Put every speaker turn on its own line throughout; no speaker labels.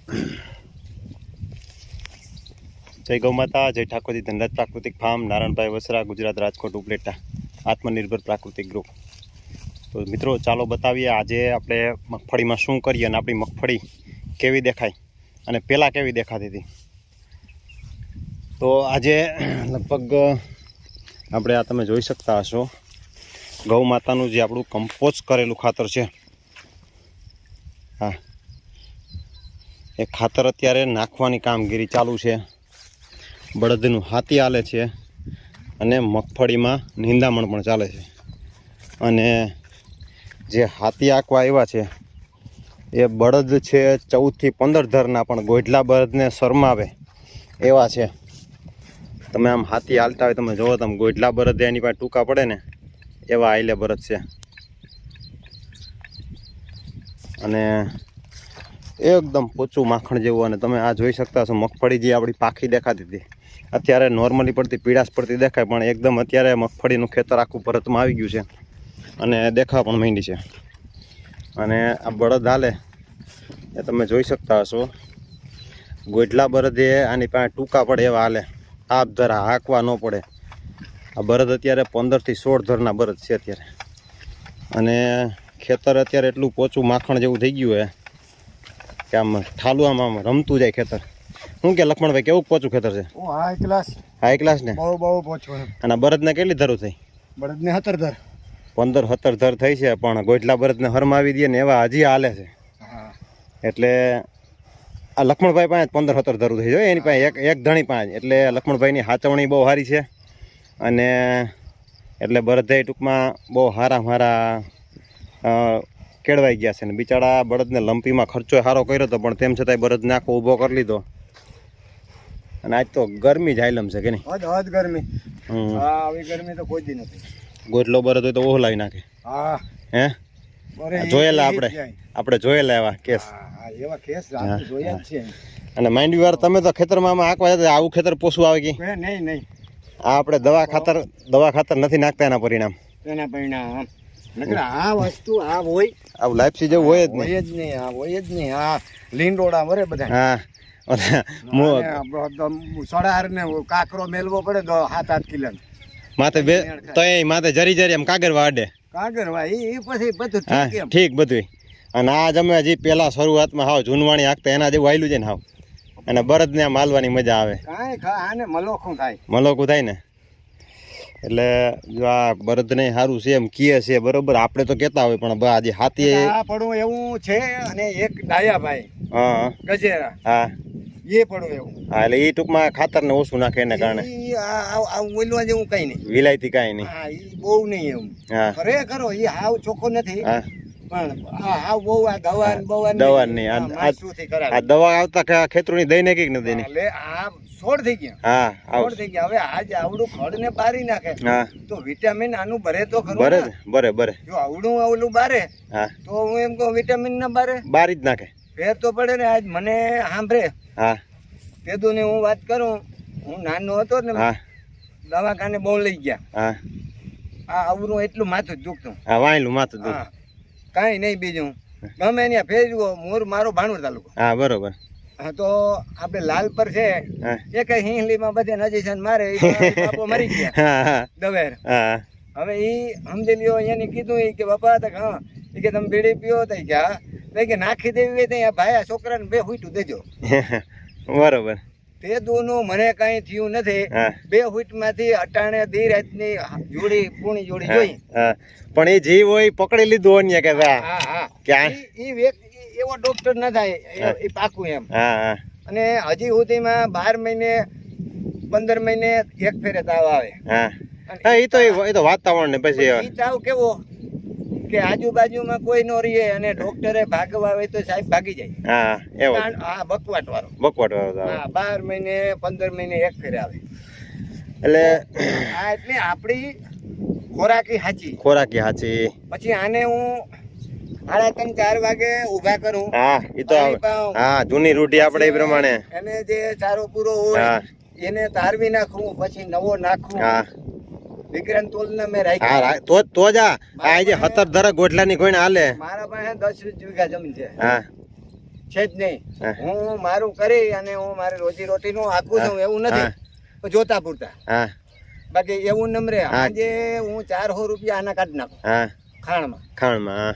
જય ગૌ માતા, જય ઠાકોરજી, ધનરાજ પ્રાકૃતિક ફાર્મ, નારાયણભાઈ વસરા, ગુજરાત, રાજકોટ, ઉપલેટા, આત્મનિર્ભર પ્રાકૃતિક ગ્રુપ. તો મિત્રો ચાલો બતાવીએ આજે આપણે મગફળીમાં શું કરીએ અને આપણી મગફળી કેવી દેખાય અને પહેલાં કેવી દેખાતી હતી. તો આજે લગભગ આપણે આ તમે જોઈ શકતા હશો ગૌ માતાનું જે આપણું કમ્પોઝ કરેલું ખાતર છે. હા, એ ખાતર અત્યારે નાખવાની કામગીરી ચાલુ છે. બળદનું હાથી હાલે છે અને મગફળીમાં નિંદામણ પણ ચાલે છે. અને જે હાથી આંકવા આવ્યા છે એ બળદ છે 14 થી 15 ધરના, પણ ગોઢલા બળદને શરમાવે એવા છે. તમે આમ હાથી હાલતા હોય તમે જોવો, તમે ગોઢલા બળદ એની પાસે ટૂંકા પડે ને એવા આઈલે બળદ છે. અને એકદમ પોચું માખણ જેવું. અને તમે આ જોઈ શકતા હશો મગફળી જે આપણી પાખી દેખાતી હતી અત્યારે નોર્મલી પડતી પીળાશ પડતી દેખાય, પણ એકદમ અત્યારે મગફળીનું ખેતર આખું ભરતમાં આવી ગયું છે અને દેખાવા પણ માંડી છે. અને આ બળદ હાલે એ તમે જોઈ શકતા હશો. ગોઢલા બળદ એ આની પાસે ટૂંકા પડે એવા હાલે, આપ ધરા હાંકવા ન પડે. આ બળદ અત્યારે 15 થી 16 ધરના બળદ છે અત્યારે. અને ખેતર અત્યારે એટલું પોચું માખણ જેવું થઈ ગયું હે કે આમ ઠાલું આમ રમતું જાય ખેતર. શું કે લક્ષ્મણભાઈ, કેવું પોચું ખેતર છે?
High class.
હાઈ ક્લાસ ને
બહુ પોચું.
અને બળદને કેટલી ધરું થઈ?
બળદને 17 ધર.
15-17 ધર થઈ છે, પણ ગોઢલા બળદને હરમાવી દે ને એવા હજી હાલે છે. એટલે આ લક્ષ્મણભાઈ પાસે 15-17 ધરું થઈ જાય, એની પાસે એક ધણી પાંચ. એટલે લક્ષ્મણભાઈની હાચવણી બહુ સારી છે. અને એટલે બળદે ટૂંકમાં બહુ સારા કેળવાઈ ગયા છે. ને બિચારા બળદને લંપીમાં ખર્ચો સારો કર્યો હતો, પણ તેમ છતાંય બળદને આખો ઊભો કરી લીધો. અને આજ તો ગરમી જ આયલમ છે કે નહીં?
હદ ગરમી. હા, આવી ગરમી તો કોઈ દી નથી.
ગોટલો બળદ હોય તો ઓહલાવી નાખે.
હા,
હે જોયેલા આપણે જોયેલા એવા કેસ.
હા, એવા કેસ જોયા જ છે.
અને માઇન્ડ વાર તમે તો ખેતરમાં આમાં આંકવા જતા, આવું ખેતર પોસું આવે કે
નહીં?
આ આપણે દવા ખાતર નથી નાખતા, એના પરિણામ
આ વસ્તુ આ હોય
આવું લાઈફ જેવું હોય જ
નહીં. આ લીંડોડા વરે બધા.
હા,
સડાર ને કાકરો મેલવો પડે તો 7-8 કિલો
માથે માથે જરી એમ કાગરવા આડે.
કાગરવા એ પછી બધું
ઠીક બધું. અને આ તમે હજી પેલા શરૂઆતમાં હાવ જૂનવાણી હાંકતા એના જેવું આયલું છે ને હાવ. અને બળદને આમ હાલવાની મજા આવે.
આને મલોખું થાય
ને. એટલે જો આ બળદને સારું છે એમ કહે છે, બરોબર. આપણે તો કહેતા હોય, પણ આજે હાથી
પડવું એવું છે. અને એક ડાયાભાઈ ગજેરા, હા, એ પડવું એવું.
હા, એટલે એ ટૂંકમાં ખાતરને ઓછું નાખે એના કારણે
બોલવા જેવું કઈ નહીં,
વિલાયતી કાંઈ નહીં.
હા, એ બહુ નહીં એવું. ખરેખરો એ હાવ ચોખ્ખો નથી. પણ હાવ બહુ આ દવા નહીં. આ દવા આવતા ખેતરોની દઈ નાખી કે નથી? આ છોડ થઈ ગયા. હા, છોડ થઈ ગયા. હવે આજ આવડું ખડ ને બારી નાખે તો વિટામિન આનું ભરે તો ખરું. બરે જો આવડું બારે તો હું એમ કહું વિટામિન ના બારી જ નાખે. ફેર તો પડે ને. આજ મને સાંભળે. હા, તેદું ને હું વાત કરું, હું નાનો હતો ને દવાખાને બહુ લઈ ગયા. આ આવડું એટલું માથું જ દુખતું. હા, વાયલું માથું દુખતું. કાંઈ નહીં બીજું. ગમે ત્યાં ફેરવો. મારો ભાણવડ તાલુકો. હા, બરોબર. હા, તો આપણે લાલ પર છે એ કઈ હિંગલીમાં બધે નજીસન મારે બાપો મરી ગયા દવેર. હવે ઈ સમજી લ્યો, એને કીધું કે બાપા હા, કે તમે બીડી પીઓ તો કે નાખી દેવી હોય તો ભાઈ આ છોકરાને 2 હુઈટું દેજો. બરોબર. તે દોનું મને કઈ થયું નથી. 2 હુઈટમાંથી અટાણે દી રાતની પૂણી જોડી જોઈ. પણ એ જીવ હોય પકડી લીધું હોય કે એવો ડોક્ટર ન થાય એ પાકું એમ. અને હજી સુધીમાં 12 મહિને 15 મહિને એક ફેરે તાવ આવે. એ તો વાતાવરણ ને પછી તાવ કેવો કે આજુબાજુમાં કોઈ નો રહીએ અને ડોક્ટરે ભાગવા આવે તો સાહેબ ભાગી જાય. બકવાટ વાળો. હા, 12 મહિને 15 મહિને એક ફેરે આવે. એટલે આપણી ખોરાકી સાચી. પછી આને હું 3:30-4 વાગે ઉભા કરું. હા, એ તો જૂની રૂઢી આપણે એ પ્રમાણે. એને જે ચારો પૂરો હોય એને તારવી નાખવું, પછી નવો નાખવું. વિક્રાંત તોલને મેં રાખ્યા. તો જ આ જે 17 ધરા ગોઠલાની કોઈને હાલે. મારા પાસે 10-20 વીઘા જમીન છે. હા, છે જ નહીં. હું મારું કરી અને હું મારી રોજી રોટી નું આખું છું એવું નથી, પણ જોતા પૂરતા.
હા
બાકી એવું નમરે આજે હું 400 રૂપિયા આના કાઢી નાખું.
હા
ખાણમાં
હા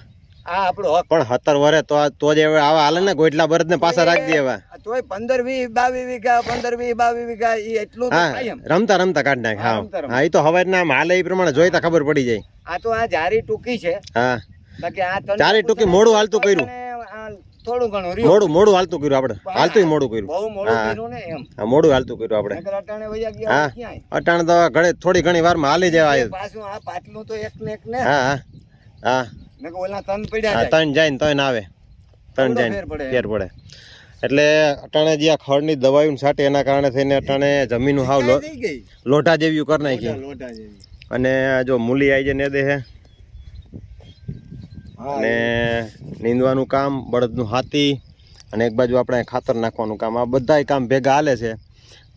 આ આપણો હક.
પણ 17 વરે તો જ હવે આવા હાલે ને ગોટલા બરદ ને પાછા રાખી દે હવે.
તોય 15 20 22 વીઘા 15 20 22 વીઘા ઈ એટલું તો થાય એમ.
રમતા કાઢ નાખ. હા એ તો હવે ના હાલે એ પ્રમાણે જોઈતા ખબર પડી જાય.
આ તો આ જારી ટૂંકી છે.
હા
બાકી આ
જારી ટૂંકી મોડું હાલતું કર્યું.
થોડું ઘણું રહ્યું.
મોડું હાલતું કર્યું આપણે. હાલતું મોડું કર્યું.
બહુ મોડું કર્યું ને એમ.
હા મોડું હાલતું કર્યું આપણે.
અટાણે વયા ગયા ક્યાંય.
અટાણે તો ઘણી થોડી ઘણી વારમાં હાલી જવાય.
પાછું આ પાટલું તો એક ને એક ને.
હા
નકો ઓલા તન પડ્યા જાય.
તન જાય ને તોય ના આવે. તન જાય ફેર પડે. એટલે અટાણે જે આ ખડની દવાઈઓ છાટે એના કારણે થઈને અટાણે જમીન હાવ લોઢા જેવી કરી નાખી. અને જો મૂલી આવી જાય ને દે હે અને નીંદવાનું કામ, બળદનું હાથી અને એક બાજુ આપણે ખાતર નાખવાનું કામ, આ બધાય કામ ભેગા હાલે છે.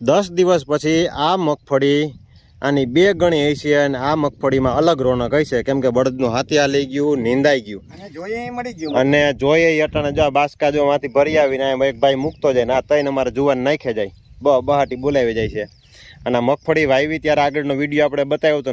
10 દિવસ પછી આ મગફળી આની 2 ગણી હશે અને આ મગફળીમાં અલગ રોનક હશે, કેમ કે બળદનું હાથી આ લઈ ગયું, નીંદાઈ ગયું અને જોઈએ અટાણે જો બાસકા જો માંથી ભરી આવીને એક ભાઈ મૂકતો જાય ને આ તઈને અમારે જુવાન નાખે જાય, બહાટી બોલાવી જાય છે. અને મગફળી વાવી ત્યારે આગળનો વિડીયો આપણે બતાવ્યો હતો.